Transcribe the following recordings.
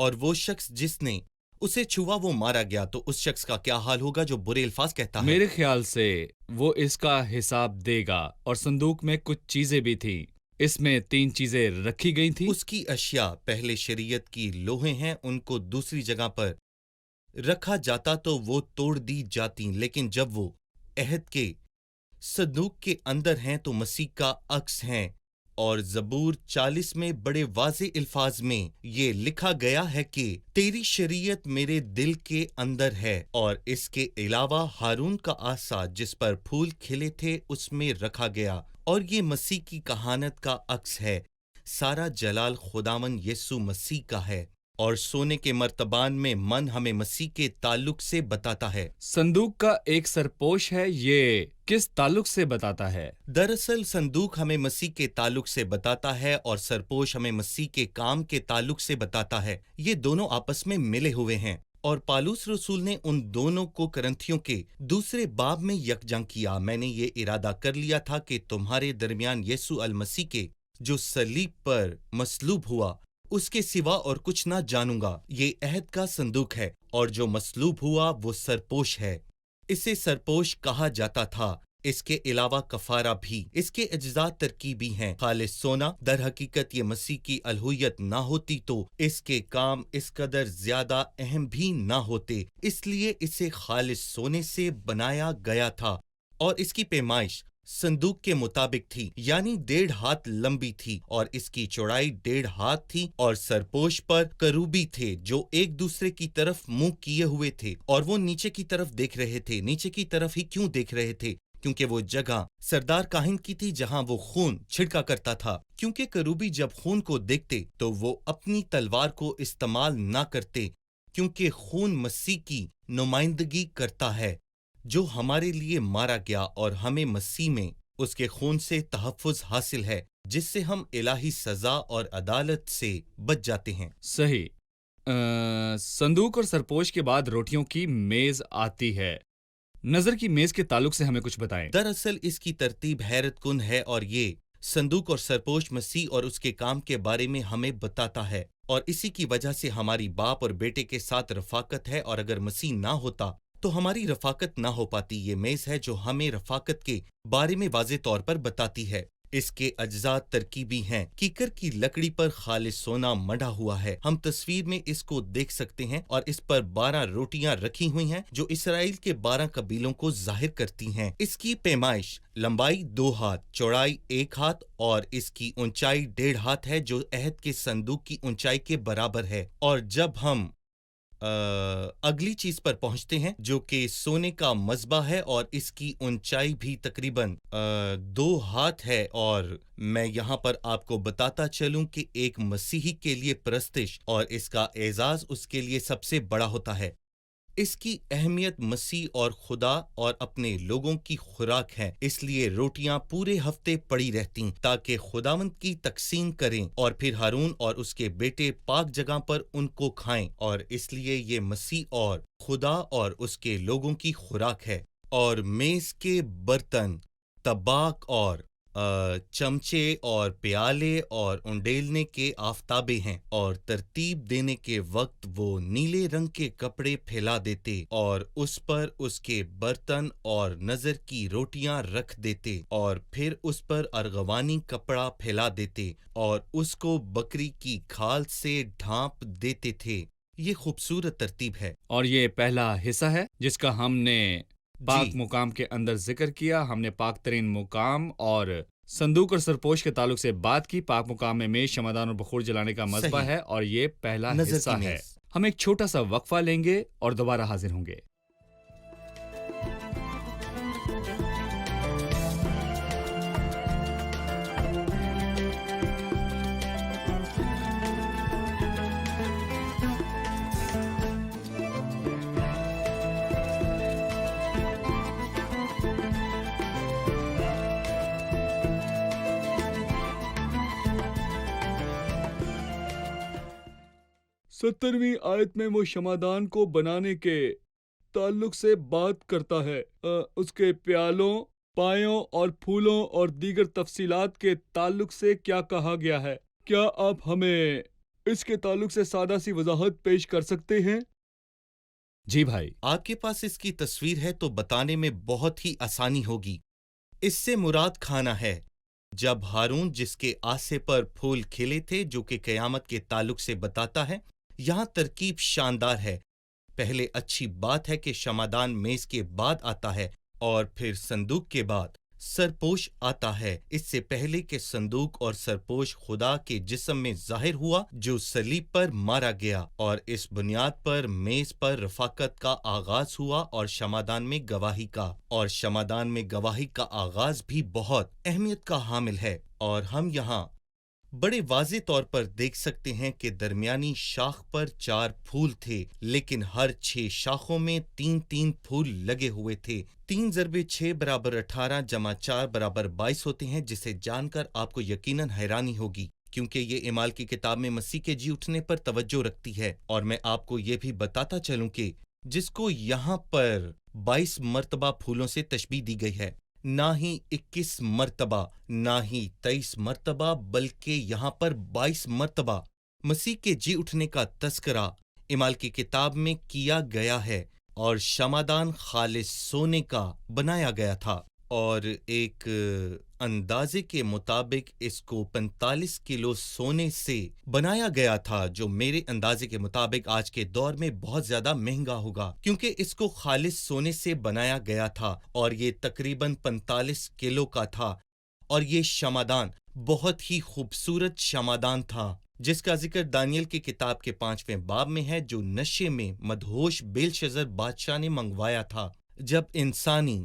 اور وہ شخص جس نے اسے چھوا وہ مارا گیا، تو اس شخص کا کیا حال ہوگا جو برے الفاظ کہتا ہے؟ میرے خیال سے وہ اس کا حساب دے گا، اور صندوق میں کچھ چیزیں بھی تھیں۔ اس میں 3 چیزیں رکھی گئی تھیں۔ اس کی اشیاء پہلے شریعت کی لوہیں ہیں، ان کو دوسری جگہ پر رکھا جاتا تو وہ توڑ دی جاتی، لیکن جب وہ عہد کے صندوق کے اندر ہیں تو مسیح کا عکس ہیں۔ اور زبور 40 میں بڑے واضح الفاظ میں یہ لکھا گیا ہے کہ تیری شریعت میرے دل کے اندر ہے، اور اس کے علاوہ ہارون کا عصا جس پر پھول کھلے تھے اس میں رکھا گیا، اور یہ مسیح کی کہانت کا عکس ہے۔ سارا جلال خداوند یسوع مسیح کا ہے، اور سونے کے مرتبان میں من ہمیں مسیح کے تعلق سے بتاتا ہے۔ صندوق کا ایک سرپوش ہے، یہ کس تعلق سے بتاتا ہے؟ دراصل صندوق ہمیں مسیح کے تعلق سے بتاتا ہے، اور سرپوش ہمیں مسیح کے کام کے تعلق سے بتاتا ہے۔ یہ دونوں آپس میں ملے ہوئے ہیں، اور پالوس رسول نے ان دونوں کو کرنتھیوں کے 2 باب میں یکجا کیا۔ میں نے یہ ارادہ کر لیا تھا کہ تمہارے درمیان یسوع المسیح کے جو صلیب پر مصلوب ہوا اس کے سوا اور کچھ نہ جانوں گا۔ یہ عہد کا صندوق ہے، اور جو مصلوب ہوا وہ سرپوش ہے۔ اسے سرپوش کہا جاتا تھا۔ اس کے علاوہ کفارہ بھی، اس کے اجزاء ترکیبی ہیں۔ خالص سونا، در حقیقت یہ مسیح کی الوہیت نہ ہوتی تو اس کے کام اس قدر زیادہ اہم بھی نہ ہوتے، اس لیے اسے خالص سونے سے بنایا گیا تھا، اور اس کی پیمائش صندوق کے مطابق تھی، یعنی 1.5 ہاتھ لمبی تھی، اور اس کی چوڑائی 1.5 ہاتھ تھی، اور سرپوش پر کروبی تھے جو ایک دوسرے کی طرف منہ کیے ہوئے تھے، اور وہ نیچے کی طرف دیکھ رہے تھے۔ نیچے کی طرف ہی کیوں دیکھ رہے تھے؟ کیونکہ وہ جگہ سردار کاہن کی تھی جہاں وہ خون چھڑکا کرتا تھا، کیونکہ کروبی جب خون کو دیکھتے تو وہ اپنی تلوار کو استعمال نہ کرتے، کیونکہ خون مسیح کی نمائندگی کرتا ہے جو ہمارے لیے مارا گیا، اور ہمیں مسیح میں اس کے خون سے تحفظ حاصل ہے، جس سے ہم الہی سزا اور عدالت سے بچ جاتے ہیں۔ صحیح۔ صندوق اور سرپوش کے بعد روٹیوں کی میز آتی ہے۔ نظر کی میز کے تعلق سے ہمیں کچھ بتائیں۔ دراصل اس کی ترتیب حیرت کن ہے، اور یہ صندوق اور سرپوش مسیح اور اس کے کام کے بارے میں ہمیں بتاتا ہے، اور اسی کی وجہ سے ہماری باپ اور بیٹے کے ساتھ رفاقت ہے، اور اگر مسیح نہ ہوتا تو ہماری رفاقت نہ ہو پاتی۔ یہ میز ہے جو ہمیں رفاقت کے بارے میں واضح طور پر بتاتی ہے۔ اس کے اجزاء ترکیبی ہیں۔ کیکر کی لکڑی پر خالص سونا مڑا ہوا ہے۔ ہم تصویر میں اس کو دیکھ سکتے ہیں، اور اس پر 12 روٹیاں رکھی ہوئی ہیں جو اسرائیل کے 12 قبیلوں کو ظاہر کرتی ہیں۔ اس کی پیمائش لمبائی 2 ہاتھ، چوڑائی 1 ہاتھ، اور اس کی اونچائی 1.5 ہاتھ ہے جو عہد کے صندوق کی اونچائی کے برابر ہے۔ اور جب ہم اگلی چیز پر پہنچتے ہیں جو کہ سونے کا مذبح ہے، اور اس کی اونچائی بھی تقریباً 2 ہاتھ ہے، اور میں یہاں پر آپ کو بتاتا چلوں کہ ایک مسیحی کے لیے پرستش اور اس کا اعزاز اس کے لیے سب سے بڑا ہوتا ہے۔ اس کی اہمیت مسیح اور خدا اور اپنے لوگوں کی خوراک ہے، اس لیے روٹیاں پورے ہفتے پڑی رہتی تاکہ خداوند کی تقسیم کریں، اور پھر ہارون اور اس کے بیٹے پاک جگہ پر ان کو کھائیں، اور اس لیے یہ مسیح اور خدا اور اس کے لوگوں کی خوراک ہے۔ اور میز کے برتن، طباق اور چمچے اور پیالے اور انڈیلنے کے آفتابے ہیں، اور ترتیب دینے کے وقت وہ نیلے رنگ کے کپڑے پھیلا دیتے اور اس پر اس کے برتن اور نظر کی روٹیاں رکھ دیتے، اور پھر اس پر ارغوانی کپڑا پھیلا دیتے اور اس کو بکری کی کھال سے ڈھانپ دیتے تھے۔ یہ خوبصورت ترتیب ہے۔ اور یہ پہلا حصہ ہے جس کا ہم نے پاک جی مقام کے اندر ذکر کیا۔ ہم نے پاک ترین مقام اور صندوق اور سرپوش کے تعلق سے بات کی۔ پاک مقام میں میز، شمعدان اور بخور جلانے کا مذبح صحیح۔ ہے، اور یہ پہلا نظر حصہ کی ہے۔ میز۔ ہم ایک چھوٹا سا وقفہ لیں گے اور دوبارہ حاضر ہوں گے۔ سترویں آیت میں وہ شمعدان کو بنانے کے تعلق سے بات کرتا ہے۔ اس کے پیالوں، پایوں اور پھولوں اور دیگر تفصیلات کے تعلق سے کیا کہا گیا ہے؟ کیا آپ ہمیں اس کے تعلق سے سادہ سی وضاحت پیش کر سکتے ہیں؟ جی بھائی۔ آپ کے پاس اس کی تصویر ہے تو بتانے میں بہت ہی آسانی ہوگی۔ اس سے مراد کھانا ہے۔ جب ہارون جس کے آسے پر پھول کھلے تھے جو کہ قیامت کے تعلق سے بتاتا ہے، یہاں ترکیب شاندار ہے۔ پہلے اچھی بات ہے کہ شمعدان میز کے بعد آتا ہے اور پھر صندوق کے بعد سرپوش آتا ہے، اس سے پہلے کہ صندوق اور سرپوش خدا کے جسم میں ظاہر ہوا جو صلیب پر مارا گیا، اور اس بنیاد پر میز پر رفاقت کا آغاز ہوا اور شمعدان میں گواہی کا، اور شمعدان میں گواہی کا آغاز بھی بہت اہمیت کا حامل ہے۔ اور ہم یہاں بڑے واضح طور پر دیکھ سکتے ہیں کہ درمیانی شاخ پر 4 پھول تھے، لیکن ہر 6 شاخوں میں 3 پھول لگے ہوئے تھے۔ 3 ضرب 6 برابر 18 جمع 4 برابر 22 ہوتے ہیں، جسے جان کر آپ کو یقیناً حیرانی ہوگی، کیونکہ یہ اعمال کی کتاب میں مسیح کے جی اٹھنے پر توجہ رکھتی ہے۔ اور میں آپ کو یہ بھی بتاتا چلوں کہ جس کو یہاں پر 22 مرتبہ پھولوں سے تشبیہ دی گئی ہے، نہ ہی 21 مرتبہ، نہ ہی 23 مرتبہ، بلکہ یہاں پر 22 مرتبہ مسیح کے جی اٹھنے کا تذکرہ اعمال کی کتاب میں کیا گیا ہے، اور شمعدان خالص سونے کا بنایا گیا تھا، اور ایک اندازے کے مطابق اس کو 45 کلو سونے سے بنایا گیا تھا، جو میرے اندازے کے مطابق آج کے دور میں بہت زیادہ مہنگا ہوگا، کیونکہ اس کو خالص سونے سے بنایا گیا تھا، اور یہ تقریباً 45 کلو کا تھا، اور یہ شمعدان بہت ہی خوبصورت شمعدان تھا، جس کا ذکر دانیل کی کتاب کے 5ویں باب میں ہے، جو نشے میں مدہوش بیلشزر بادشاہ نے منگوایا تھا، جب انسانی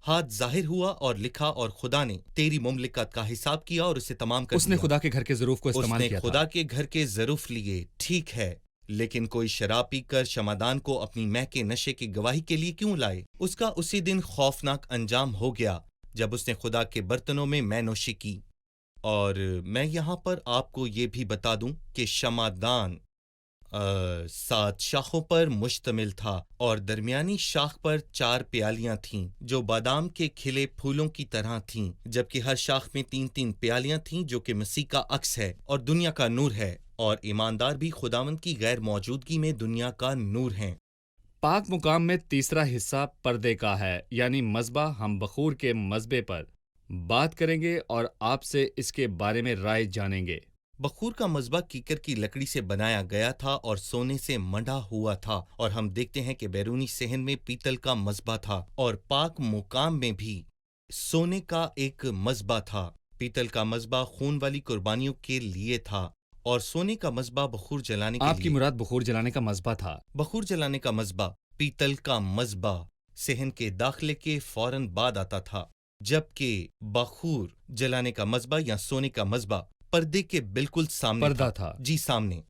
ہاتھ ظاہر ہوا اور لکھا، اور خدا نے تیری مملکت کا حساب کیا اور اسے تمام کر دیا۔ اس نے خدا کے گھر کے ظروف کو استعمال کیا تھا۔ اس نے خدا کے گھر کے ظروف لیے، ٹھیک ہے، لیکن کوئی شراب پی کر شمعدان کو اپنی مہ کے نشے کی گواہی کے لیے کیوں لائے؟ اس کا اسی دن خوفناک انجام ہو گیا جب اس نے خدا کے برتنوں میں مے نوشی کی۔ اور میں یہاں پر آپ کو یہ بھی بتا دوں کہ شمعدان 7 شاخوں پر مشتمل تھا، اور درمیانی شاخ پر 4 پیالیاں تھیں جو بادام کے کھلے پھولوں کی طرح تھیں، جبکہ ہر شاخ میں 3 پیالیاں تھیں جو کہ مسیح کا عکس ہے اور دنیا کا نور ہے، اور ایماندار بھی خداوند کی غیر موجودگی میں دنیا کا نور ہیں۔ پاک مقام میں تیسرا حصہ پردے کا ہے، یعنی مذبح۔ ہم بخور کے مذبے پر بات کریں گے اور آپ سے اس کے بارے میں رائے جانیں گے۔ بخور کا مذبح کیکر کی لکڑی سے بنایا گیا تھا اور سونے سے منڈا ہوا تھا، اور ہم دیکھتے ہیں کہ بیرونی صحن میں پیتل کا مذبح تھا، اور پاک مقام میں بھی سونے کا ایک مذبح تھا۔ پیتل کا مذبح خون والی قربانیوں کے لیے تھا، اور سونے کا مذبح بخور جلانے کے لیے۔ آپ کی مراد بخور جلانے کا مذبح تھا؟ بخور جلانے کا مذبح، پیتل کا مذبح صحن کے داخلے کے فوراً بعد آتا تھا، جبکہ بخور جلانے کا مذبح یا سونے کا مذبح پردے کے بالکل سامنے پردہ تھا۔ جی سامنے۔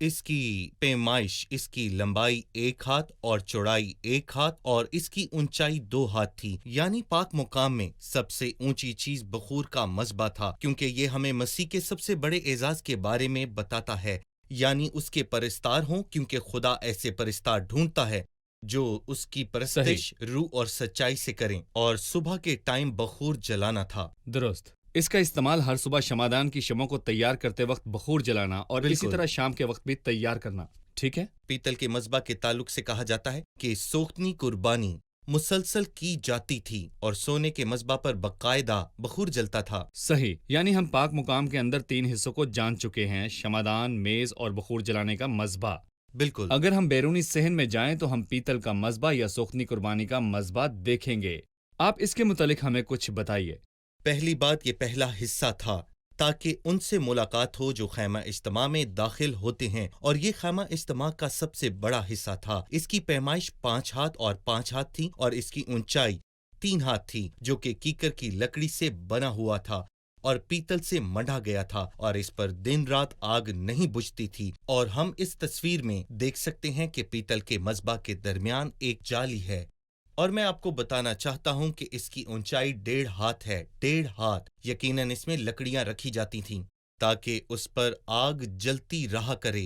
اس کی پیمائش، اس کی لمبائی 1 ہاتھ اور چوڑائی 1 ہاتھ اور اس کی اونچائی 2 ہاتھ تھی، یعنی پاک مقام میں سب سے اونچی چیز بخور کا مذبح تھا، کیونکہ یہ ہمیں مسیح کے سب سے بڑے اعزاز کے بارے میں بتاتا ہے، یعنی اس کے پرستار ہوں، کیونکہ خدا ایسے پرستار ڈھونڈتا ہے جو اس کی پرستش روح اور سچائی سے کریں، اور صبح کے ٹائم بخور جلانا تھا۔ درست۔ اس کا استعمال ہر صبح شمعدان کی شمعوں کو تیار کرتے وقت بخور جلانا، اور اسی طرح شام کے وقت بھی تیار کرنا، ٹھیک ہے؟ پیتل کے مذبح کے تعلق سے کہا جاتا ہے کہ سوختنی قربانی مسلسل کی جاتی تھی، اور سونے کے مذبح پر باقاعدہ بخور جلتا تھا۔ صحیح، یعنی ہم پاک مقام کے اندر 3 حصوں کو جان چکے ہیں: شمعدان، میز اور بخور جلانے کا مذبح۔ بالکل۔ اگر ہم بیرونی صحن میں جائیں تو ہم پیتل کا مذبح یا سوختنی قربانی کا مذبح دیکھیں گے۔ آپ اس کے متعلق ہمیں کچھ بتائیے۔ پہلی بات، یہ پہلا حصہ تھا تاکہ ان سے ملاقات ہو جو خیمہ اجتماع میں داخل ہوتے ہیں، اور یہ خیمہ اجتماع کا سب سے بڑا حصہ تھا۔ اس کی پیمائش 5 ہاتھ اور 5 ہاتھ تھی، اور اس کی اونچائی 3 ہاتھ تھی، جو کہ کیکر کی لکڑی سے بنا ہوا تھا اور پیتل سے منڈا گیا تھا، اور اس پر دن رات آگ نہیں بجھتی تھی۔ اور ہم اس تصویر میں دیکھ سکتے ہیں کہ پیتل کے مذبح کے درمیان ایک جالی ہے، اور میں آپ کو بتانا چاہتا ہوں کہ اس کی اونچائی 1.5 ہاتھ ہے۔ 1.5 ہاتھ۔ یقیناً اس میں لکڑیاں رکھی جاتی تھیں تاکہ اس پر آگ جلتی رہا کرے،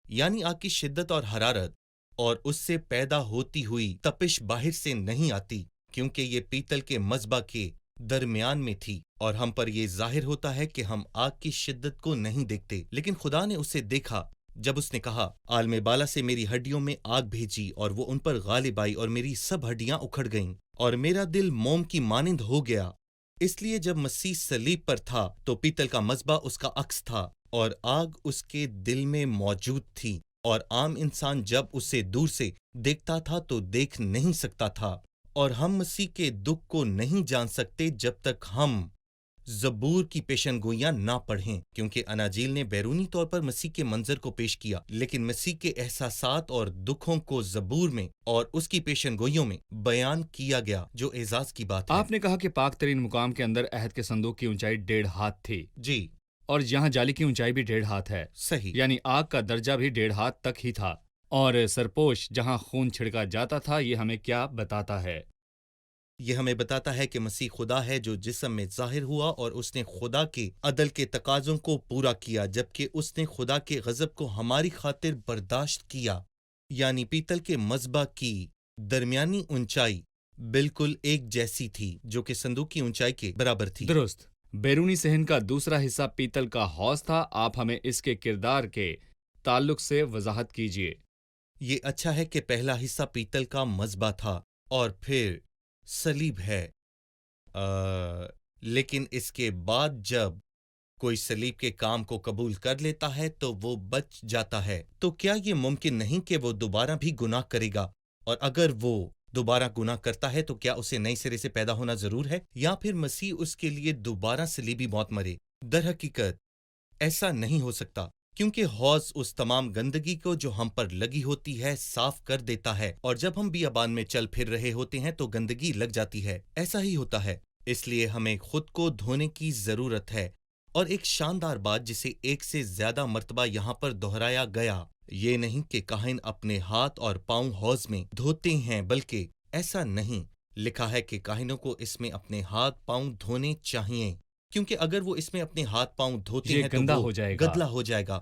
یعنی آگ کی شدت اور حرارت اور اس سے پیدا ہوتی ہوئی تپش باہر سے نہیں آتی، کیونکہ یہ پیتل کے مذبح کے درمیان میں تھی، اور ہم پر یہ ظاہر ہوتا ہے کہ ہم آگ کی شدت کو نہیں دیکھتے، لیکن خدا نے اسے دیکھا جب اس نے کہا، عالم بالا سے میری ہڈیوں میں آگ بھیجی اور وہ ان پر غالب آئی اور میری سب ہڈیاں اکھڑ گئیں اور میرا دل موم کی مانند ہو گیا۔ اس لیے جب مسیح صلیب پر تھا تو پیتل کا مذبح اس کا عکس تھا اور آگ اس کے دل میں موجود تھی، اور عام انسان جب اسے دور سے دیکھتا تھا تو دیکھ نہیں سکتا تھا، اور ہم مسیح کے دکھ کو نہیں جان سکتے جب تک ہم زبور کی پیشن گوئیاں نہ پڑھیں، کیونکہ اناجیل نے بیرونی طور پر مسیح کے منظر کو پیش کیا، لیکن مسیح کے احساسات اور دکھوں کو زبور میں اور اس کی پیشن گوئیوں میں بیان کیا گیا، جو اعزاز کی بات ہے۔ آپ نے کہا کہ پاک ترین مقام کے اندر عہد کے صندوق کی اونچائی 1.5 ہاتھ تھی، جی اور یہاں جالی کی اونچائی بھی 1.5 ہاتھ ہے، صحیح۔ یعنی آگ کا درجہ بھی 1.5 ہاتھ تک ہی تھا، اور سرپوش جہاں خون چھڑکا جاتا تھا، یہ ہمیں کیا بتاتا ہے؟ یہ ہمیں بتاتا ہے کہ مسیح خدا ہے جو جسم میں ظاہر ہوا، اور اس نے خدا کے عدل کے تقاضوں کو پورا کیا، جبکہ اس نے خدا کے غضب کو ہماری خاطر برداشت کیا۔ یعنی پیتل کے مذبح کی درمیانی اونچائی بالکل ایک جیسی تھی، جو کہ صندوق کی اونچائی کے برابر تھی۔ درست۔ بیرونی صحن کا دوسرا حصہ پیتل کا حوض تھا، آپ ہمیں اس کے کردار کے تعلق سے وضاحت کیجیے۔ یہ اچھا ہے کہ پہلا حصہ پیتل کا مذبح تھا اور پھر صلیب ہے، لیکن اس کے بعد جب کوئی صلیب کے کام کو قبول کر لیتا ہے تو وہ بچ جاتا ہے۔ تو کیا یہ ممکن نہیں کہ وہ دوبارہ بھی گناہ کرے گا؟ اور اگر وہ دوبارہ گناہ کرتا ہے تو کیا اسے نئے سرے سے پیدا ہونا ضرور ہے، یا پھر مسیح اس کے لیے دوبارہ صلیبی موت مرے؟ در حقیقت ایسا نہیں ہو سکتا، کیونکہ حوض اس تمام گندگی کو جو ہم پر لگی ہوتی ہے صاف کر دیتا ہے، اور جب ہم بیابان میں چل پھر رہے ہوتے ہیں تو گندگی لگ جاتی ہے۔ ایسا ہی ہوتا ہے، اس لیے ہمیں خود کو دھونے کی ضرورت ہے۔ اور ایک شاندار بات جسے ایک سے زیادہ مرتبہ یہاں پر دہرایا گیا، یہ نہیں کہ کاہن اپنے ہاتھ اور پاؤں حوض میں دھوتے ہیں، بلکہ ایسا نہیں لکھا ہے کہ کاہنوں کو اس میں اپنے ہاتھ پاؤں دھونے چاہیے، کیونکہ اگر وہ اس میں اپنے ہاتھ پاؤں دھوتے یہ ہیں تو گندا وہ ہو جائے گا۔ گدلا ہو جائے گا،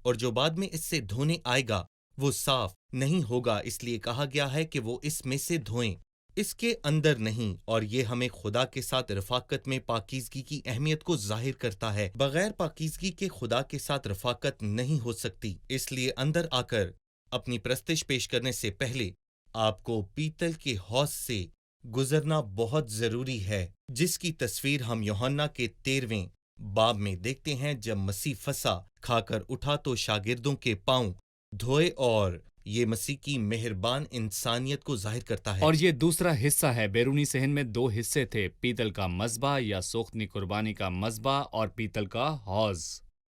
اور جو بعد میں اس سے دھونے آئے گا وہ صاف نہیں ہوگا، اس لیے کہا گیا ہے کہ وہ اس میں سے دھوئیں، اس کے اندر نہیں۔ اور یہ ہمیں خدا کے ساتھ رفاقت میں پاکیزگی کی اہمیت کو ظاہر کرتا ہے۔ بغیر پاکیزگی کے خدا کے ساتھ رفاقت نہیں ہو سکتی، اس لیے اندر آ کر اپنی پرستش پیش کرنے سے پہلے آپ کو پیتل کے حوض سے گزرنا بہت ضروری ہے، جس کی تصویر ہم یوحنا کے 13ویں باب میں دیکھتے ہیں۔ جب مسیح فسح کھا کر اٹھا تو شاگردوں کے پاؤں دھوئے، اور یہ مسیح کی مہربان انسانیت کو ظاہر کرتا ہے۔ اور یہ دوسرا حصہ ہے۔ بیرونی صحن میں 2 حصے تھے، پیتل کا مذبح یا سوختنی قربانی کا مذبح، اور پیتل کا حوض۔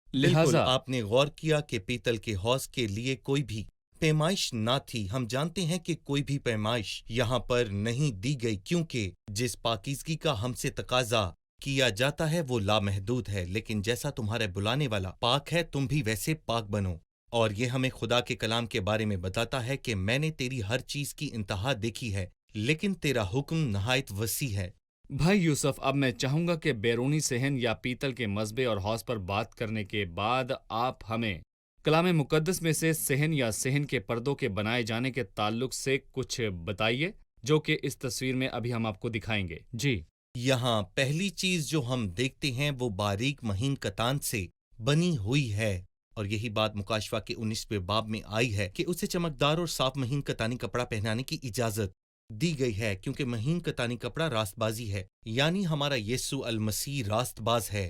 بالکل، لہذا آپ نے غور کیا کہ پیتل کے حوض کے لیے کوئی بھی پیمائش نہ تھی۔ ہم جانتے ہیں کہ کوئی بھی پیمائش یہاں پر نہیں دی گئی، کیونکہ جس پاکیزگی کا ہم سے تقاضا کیا جاتا ہے وہ لامحدود ہے، لیکن جیسا تمہارے بلانے والا پاک ہے تم بھی ویسے پاک بنو۔ اور یہ ہمیں خدا کے کلام کے بارے میں بتاتا ہے کہ میں نے تیری ہر چیز کی انتہا دیکھی ہے، لیکن تیرا حکم نہایت وسیع ہے۔ بھائی یوسف، اب میں چاہوں گا کہ بیرونی صحن یا پیتل کے مذبح اور حوض پر بات کرنے کے بعد آپ ہمیں کلام مقدس میں سے صحن یا صحن کے پردوں کے بنائے جانے کے تعلق سے کچھ بتائیے، جو کہ اس تصویر میں ابھی ہم آپ کو دکھائیں گے۔ جی۔ یہاں پہلی چیز جو ہم دیکھتے ہیں وہ باریک مہین کتان سے بنی ہوئی ہے، اور یہی بات مکاشفہ کے 19ویں باب میں آئی ہے کہ اسے چمکدار اور صاف مہین کتانی کپڑا پہنانے کی اجازت دی گئی ہے، کیونکہ مہین کتانی کپڑا راست بازی ہے، یعنی ہمارا یسوع المسیح راست باز ہے۔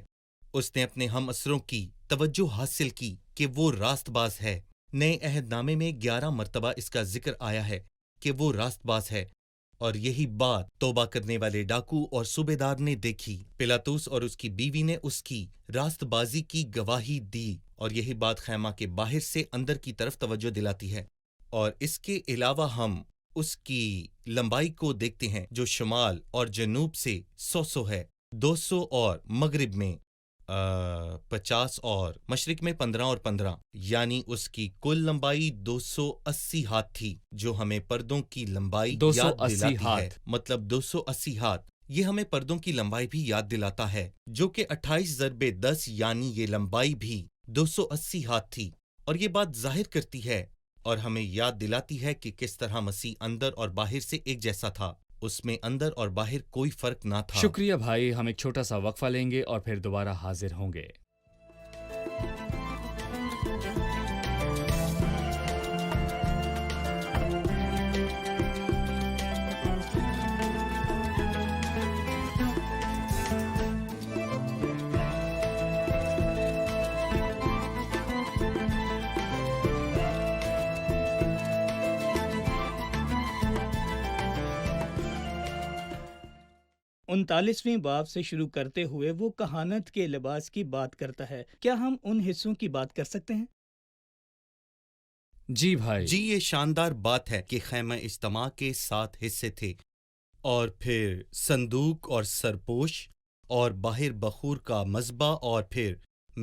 اس نے اپنے ہم اسروں کی توجہ حاصل کی کہ وہ راست باز ہے۔ نئے عہد نامے میں 11 مرتبہ اس کا ذکر آیا ہے کہ وہ راست باز ہے، اور یہی بات توبہ کرنے والے ڈاکو اور صوبے دار نے دیکھی۔ پلاطس اور اس کی بیوی نے اس کی راست بازی کی گواہی دی، اور یہی بات خیمہ کے باہر سے اندر کی طرف توجہ دلاتی ہے۔ اور اس کے علاوہ ہم اس کی لمبائی کو دیکھتے ہیں جو شمال اور جنوب سے 100 ہے، 200 اور مغرب میں 50 اور مشرق میں 15 اور 15، یعنی اس کی کل لمبائی 280 ہاتھ تھی، جو ہمیں پردوں کی لمبائی یاد 280 دلاتی ہے۔ ہاتھ۔ مطلب 280 ہاتھ، یہ ہمیں پردوں کی لمبائی بھی یاد دلاتا ہے، جو کہ 28 ضرب 10، یعنی یہ لمبائی بھی 280 ہاتھ تھی۔ اور یہ بات ظاہر کرتی ہے اور ہمیں یاد دلاتی ہے کہ کس طرح مسیح اندر اور باہر سے ایک جیسا تھا۔ اس میں اندر اور باہر کوئی فرق نہ تھا۔ شکریہ بھائی، ہم ایک چھوٹا سا وقفہ لیں گے اور پھر دوبارہ حاضر ہوں گے۔ انتالیسویں باب سے شروع کرتے ہوئے وہ کہانت کے لباس کی بات کرتا ہے۔ کیا ہم ان حصوں کی بات کر سکتے ہیں؟ جی بھائی۔ جی، یہ شاندار بات ہے کہ خیمہ اجتماع کے 7 حصے تھے، اور پھر صندوق اور سرپوش، اور باہر بخور کا مذبح، اور پھر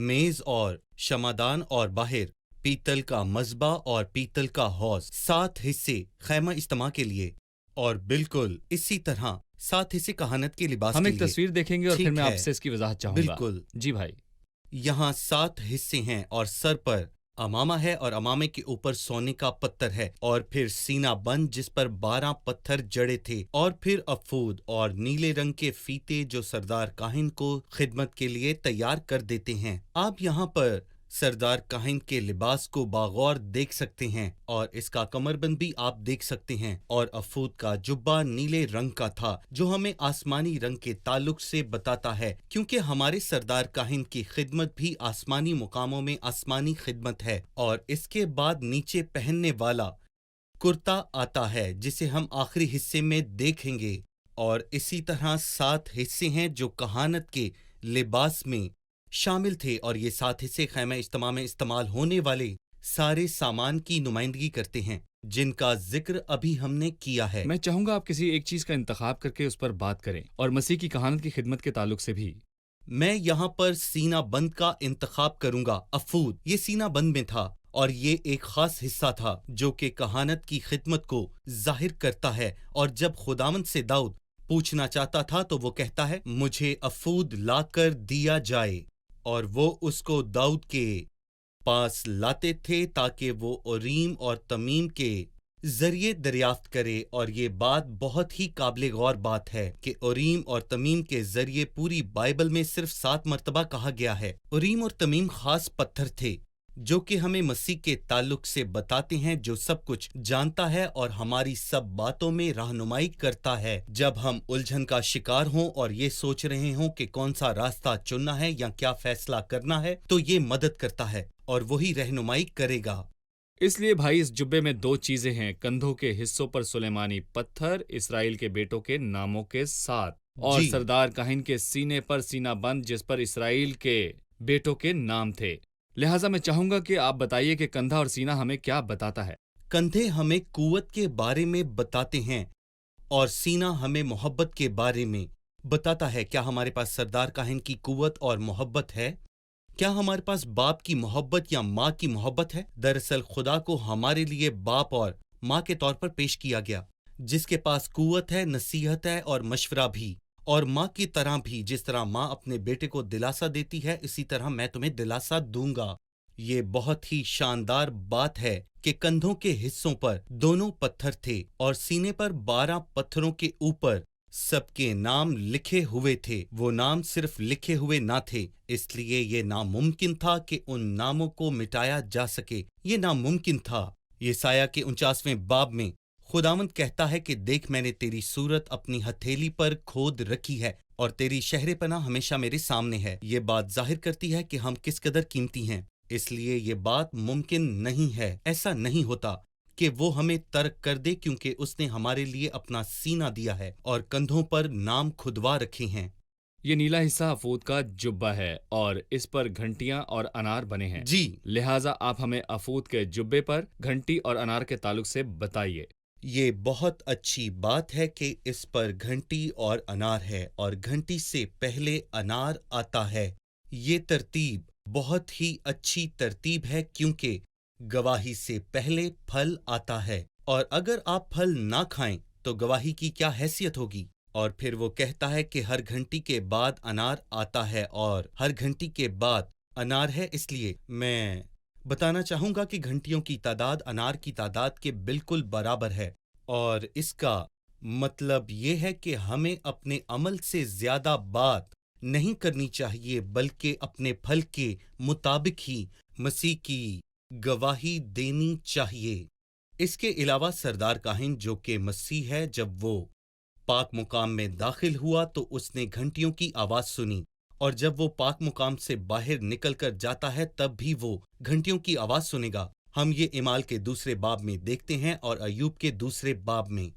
میز اور شمعدان، اور باہر پیتل کا مذبح اور پیتل کا حوض۔ 7 حصے خیمہ اجتماع کے لیے، اور بالکل اسی طرح 7 حصے کہانت کے لباس ہم کے ایک لیے۔ تصویر دیکھیں گے اور پھر ٹھیک میں ہے، آپ سے اس کی وضاحت چاہوں گا۔ بالکل۔ جی بھائی۔ یہاں 7 حصے ہیں، اور سر پر امامہ ہے، اور امامے کے اوپر سونے کا پتھر ہے، اور پھر سینہ بند جس پر 12 پتھر جڑے تھے، اور پھر افود اور نیلے رنگ کے فیتے جو سردار کاہن کو خدمت کے لیے تیار کر دیتے ہیں۔ آپ یہاں پر سردار کاہن کے لباس کو باغور دیکھ سکتے ہیں، اور اس کا کمربند بھی آپ دیکھ سکتے ہیں، اور افود کا جبہ نیلے رنگ کا تھا جو ہمیں آسمانی رنگ کے تعلق سے بتاتا ہے، کیونکہ ہمارے سردار کاہن کی خدمت بھی آسمانی مقاموں میں آسمانی خدمت ہے۔ اور اس کے بعد نیچے پہننے والا کرتا آتا ہے جسے ہم آخری حصے میں دیکھیں گے، اور اسی طرح 7 حصے ہیں جو کہانت کے لباس میں شامل تھے، اور یہ 7 حصے خیمہ اجتماع میں استعمال ہونے والے سارے سامان کی نمائندگی کرتے ہیں جن کا ذکر ابھی ہم نے کیا ہے۔ میں چاہوں گا آپ کسی ایک چیز کا انتخاب کر کے اس پر بات کریں، اور مسیح کی کہانت کی خدمت کے تعلق سے بھی۔ میں یہاں پر سینہ بند کا انتخاب کروں گا۔ افود یہ سینہ بند میں تھا، اور یہ ایک خاص حصہ تھا جو کہ کہانت کی خدمت کو ظاہر کرتا ہے، اور جب خداوند سے داؤد پوچھنا چاہتا تھا تو وہ کہتا ہے مجھے افود لا کر دیا جائے، اور وہ اس کو داؤد کے پاس لاتے تھے تاکہ وہ اوریم اور تمیم کے ذریعے دریافت کرے۔ اور یہ بات بہت ہی قابل غور بات ہے کہ اوریم اور تمیم کے ذریعے پوری بائبل میں صرف 7 مرتبہ کہا گیا ہے۔ اوریم اور تمیم خاص پتھر تھے جو کہ ہمیں مسیح کے تعلق سے بتاتے ہیں، جو سب کچھ جانتا ہے اور ہماری سب باتوں میں رہنمائی کرتا ہے۔ جب ہم الجھن کا شکار ہوں اور یہ سوچ رہے ہوں کہ کون سا راستہ چننا ہے یا کیا فیصلہ کرنا ہے، تو یہ مدد کرتا ہے اور وہی رہنمائی کرے گا۔ اس لیے بھائی اس جبے میں 2 چیزیں ہیں، کندھوں کے حصوں پر سلیمانی پتھر اسرائیل کے بیٹوں کے ناموں کے ساتھ، اور جی، سردار کاہن کے سینے پر سینہ بند جس پر اسرائیل کے بیٹوں کے نام تھے۔ لہٰذا میں چاہوں گا کہ آپ بتائیے کہ کندھا اور سینہ ہمیں کیا بتاتا ہے؟ کندھے ہمیں قوت کے بارے میں بتاتے ہیں، اور سینہ ہمیں محبت کے بارے میں بتاتا ہے۔ کیا ہمارے پاس سردار کاہن کی قوت اور محبت ہے؟ کیا ہمارے پاس باپ کی محبت یا ماں کی محبت ہے؟ دراصل خدا کو ہمارے لیے باپ اور ماں کے طور پر پیش کیا گیا، جس کے پاس قوت ہے، نصیحت ہے اور مشورہ بھی، اور ماں کی طرح بھی۔ جس طرح ماں اپنے بیٹے کو دلاسا دیتی ہے، اسی طرح میں تمہیں دلاسا دوں گا۔ یہ بہت ہی شاندار بات ہے کہ کندھوں کے حصوں پر دونوں پتھر تھے، اور سینے پر 12 پتھروں کے اوپر سب کے نام لکھے ہوئے تھے۔ وہ نام صرف لکھے ہوئے نہ تھے، اس لیے یہ ناممکن تھا کہ ان ناموں کو مٹایا جا سکے۔ یہ ناممکن تھا۔ یسایہ کے 49ویں باب میں خداوند کہتا ہے کہ دیکھ میں نے تیری صورت اپنی ہتھیلی پر کھود رکھی ہے، اور تیری شہر پناہ ہمیشہ میرے سامنے ہے۔ یہ بات ظاہر کرتی ہے کہ ہم کس قدر قیمتی ہیں، اس لیے یہ بات ممکن نہیں ہے، ایسا نہیں ہوتا کہ وہ ہمیں ترک کر دے، کیونکہ اس نے ہمارے لیے اپنا سینہ دیا ہے اور کندھوں پر نام کھدوا رکھے ہیں۔ یہ نیلا حصہ افود کا جبہ ہے اور اس پر گھنٹیاں اور انار بنے ہیں۔ جی، لہٰذا آپ ہمیں افود کے جبے پر گھنٹی اور انار کے تعلق سے بتائیے۔ یہ بہت اچھی بات ہے کہ اس پر گھنٹی اور انار ہے، اور گھنٹی سے پہلے انار آتا ہے۔ یہ ترتیب بہت ہی اچھی ترتیب ہے، کیونکہ گواہی سے پہلے پھل آتا ہے، اور اگر آپ پھل نہ کھائیں تو گواہی کی کیا حیثیت ہوگی؟ اور پھر وہ کہتا ہے کہ ہر گھنٹی کے بعد انار آتا ہے، اور ہر گھنٹی کے بعد انار ہے۔ اس لیے میں بتانا چاہوں گا کہ گھنٹیوں کی تعداد انار کی تعداد کے بالکل برابر ہے، اور اس کا مطلب یہ ہے کہ ہمیں اپنے عمل سے زیادہ بات نہیں کرنی چاہیے، بلکہ اپنے پھل کے مطابق ہی مسیح کی گواہی دینی چاہیے۔ اس کے علاوہ سردار کاہن جو کہ مسیح ہے، جب وہ پاک مقام میں داخل ہوا تو اس نے گھنٹیوں کی آواز سنی، اور جب وہ پاک مقام سے باہر نکل کر جاتا ہے تب بھی وہ گھنٹیوں کی آواز سنے گا۔ ہم یہ اعمال کے دوسرے باب میں دیکھتے ہیں اور ایوب کے دوسرے باب میں۔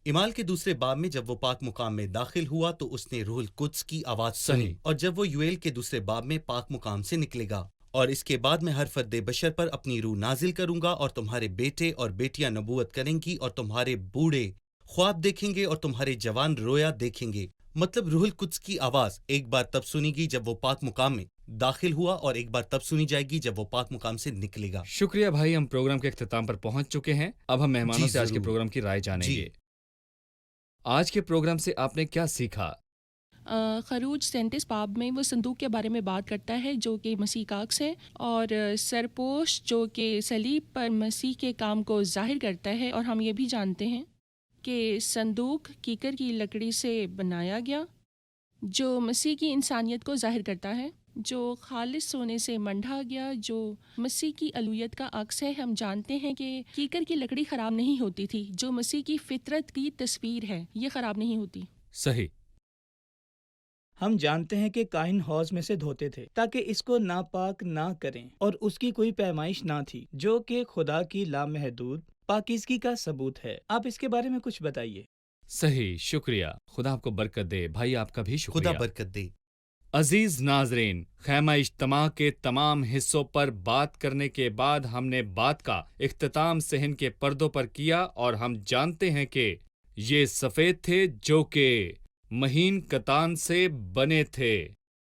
اعمال کے دوسرے باب میں جب وہ پاک مقام میں داخل ہوا تو اس نے روح القدس کی آواز سنی، صحیح۔ اور جب وہ یوئیل کے دوسرے باب میں پاک مقام سے نکلے گا، اور اس کے بعد میں ہر فرد بشر پر اپنی روح نازل کروں گا، اور تمہارے بیٹے اور بیٹیاں نبوت کریں گی، اور تمہارے بوڑھے خواب دیکھیں گے، اور تمہارے جوان رویا دیکھیں گے۔ مطلب روح القدس کی آواز ایک بار تب سنی گی جب وہ پاک مقام میں داخل ہوا، اور ایک بار تب سنی جائے گی جب وہ پاک مقام سے نکلے گا۔ شکریہ بھائی، ہم پروگرام کے اختتام پر پہنچ چکے ہیں۔ اب ہم مہمانوں سے آج کے ضرور۔ پروگرام کی رائے جانیں جی۔ گے۔ آج کے پروگرام سے آپ نے کیا سیکھا؟ خروج 37 باب میں وہ صندوق کے بارے میں بات کرتا ہے جو کہ مسیح کا عکس ہے، اور سرپوش جو کہ صلیب پر مسیح کے کام کو ظاہر کرتا ہے، اور ہم یہ بھی جانتے ہیں کہ صندوق کیکر کی لکڑی سے بنایا گیا جو مسیح کی انسانیت کو ظاہر کرتا ہے، جو خالص سونے سے منڈھا گیا، جو مسیح کی الوہیت کا عکس ہے۔ ہم جانتے ہیں کہ کیکر کی لکڑی خراب نہیں ہوتی تھی، جو مسیح کی فطرت کی تصویر ہے یہ خراب نہیں ہوتی۔ صحیح۔ ہم جانتے ہیں کہ کاہن حوض میں سے دھوتے تھے تاکہ اس کو ناپاک نہ کریں، اور اس کی کوئی پیمائش نہ تھی جو کہ خدا کی لامحدود پاکیزگی کا ثبوت ہے۔ آپ اس کے بارے میں کچھ بتائیے۔ صحیح، شکریہ۔ خدا آپ کو برکت دے۔ بھائی آپ کا بھی شکریہ۔ خدا برکت دے۔ عزیز ناظرین، خیمہ اجتماع کے تمام حصوں پر بات کرنے کے بعد ہم نے بات کا اختتام صحن کے پردوں پر کیا، اور ہم جانتے ہیں کہ یہ سفید تھے جو کہ مہین کتان سے بنے تھے۔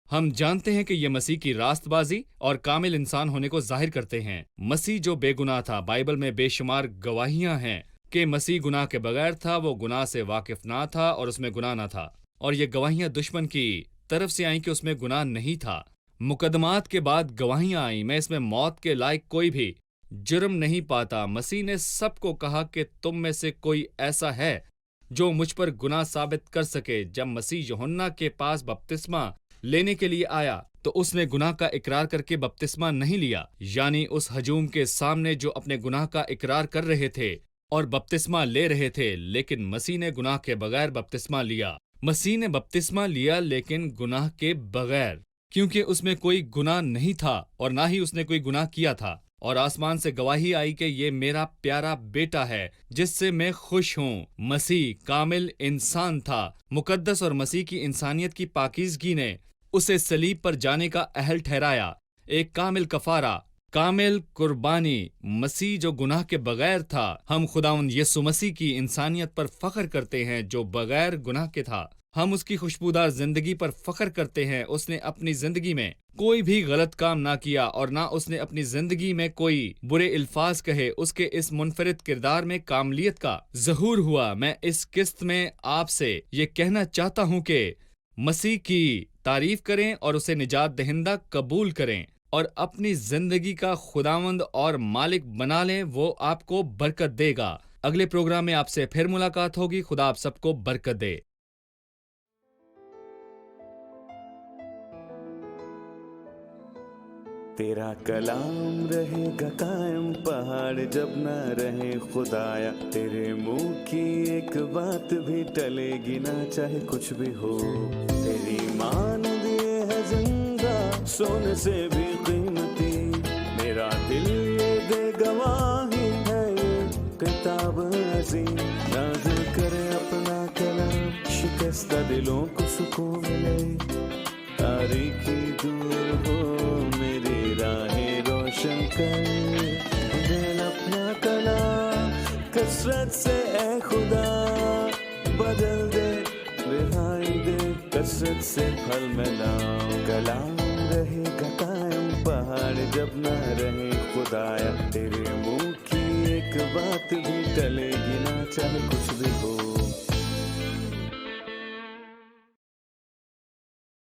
ہم جانتے ہیں کہ یہ مسیح کی راست بازی اور کامل انسان ہونے کو ظاہر کرتے ہیں۔ مسیح جو بے گناہ تھا، بائبل میں بے شمار گواہیاں ہیں کہ مسیح گناہ کے بغیر تھا، وہ گناہ سے واقف نہ تھا اور اس میں گناہ نہ تھا، اور یہ گواہیاں دشمن کی طرف سے آئیں کہ اس میں گناہ نہیں تھا۔ مقدمات کے بعد گواہیاں آئیں، میں اس میں موت کے لائق کوئی بھی جرم نہیں پاتا۔ مسیح نے سب کو کہا کہ تم میں سے کوئی ایسا ہے جو مجھ پر گناہ ثابت کر سکے۔ جب مسیح یوحنا کے پاس بپتسمہ لینے کے لیے آیا تو اس نے گناہ کا اقرار کر کے بپتسمہ نہیں لیا، یعنی اس ہجوم کے سامنے جو اپنے گناہ کا اقرار کر رہے تھے اور بپتسمہ لے رہے تھے، لیکن مسیح نے گناہ کے بغیر بپتسمہ لیا۔ مسیح نے بپتسمہ لیا لیکن گناہ کے بغیر، کیونکہ اس میں کوئی گناہ نہیں تھا اور نہ ہی اس نے کوئی گناہ کیا تھا، اور آسمان سے گواہی آئی کہ یہ میرا پیارا بیٹا ہے جس سے میں خوش ہوں۔ مسیح کامل انسان تھا، مقدس، اور مسیح کی انسانیت کی پاکیزگی نے اسے صلیب پر جانے کا اہل ٹھہرایا۔ ایک کامل کفارہ، کامل قربانی، مسیح جو گناہ کے بغیر تھا۔ ہم خداوند یسوع مسیح کی انسانیت پر فخر کرتے ہیں جو بغیر گناہ کے تھا۔ ہم اس کی خوشبودار زندگی پر فخر کرتے ہیں۔ اس نے اپنی زندگی میں کوئی بھی غلط کام نہ کیا، اور نہ اس نے اپنی زندگی میں کوئی برے الفاظ کہے۔ اس کے اس منفرد کردار میں کاملیت کا ظہور ہوا۔ میں اس قسط میں آپ سے یہ کہنا چاہتا ہوں کہ مسیح کی تعریف کریں اور اسے نجات دہندہ قبول کریں اور اپنی زندگی کا خداوند اور مالک بنا لیں۔ وہ آپ کو برکت دے گا۔ اگلے پروگرام میں آپ سے پھر ملاقات ہوگی۔ خدا آپ سب کو برکت دے۔ تیرا کلام رہے گا قائم، پہاڑ جب نہ رہے خدایا، تیرے منہ کی ایک بات بھی ٹلے گی نہ، چاہے کچھ بھی ہو۔ تیری مان دیے ہے زندہ، سونے سے بھی قیمتی، میرا دل یہ دے گواہی ہے، یہ کتاب عظیم نازل کرے اپنا کلام، شکستہ دلوں کو سکون ملے، تاریکی دور ہو میری راہیں روشن کر، دل اپنا کلام کثرت سے اے خدا بدل دے، رہائی دے کثرت سے پھل ملاؤ۔ کلام رہے گا قائم، پہاڑ جب نہ رہے خدایا، تیرے منہ کی ایک بات بھی ٹلے گی نہ، چاہے کچھ بھی ہو۔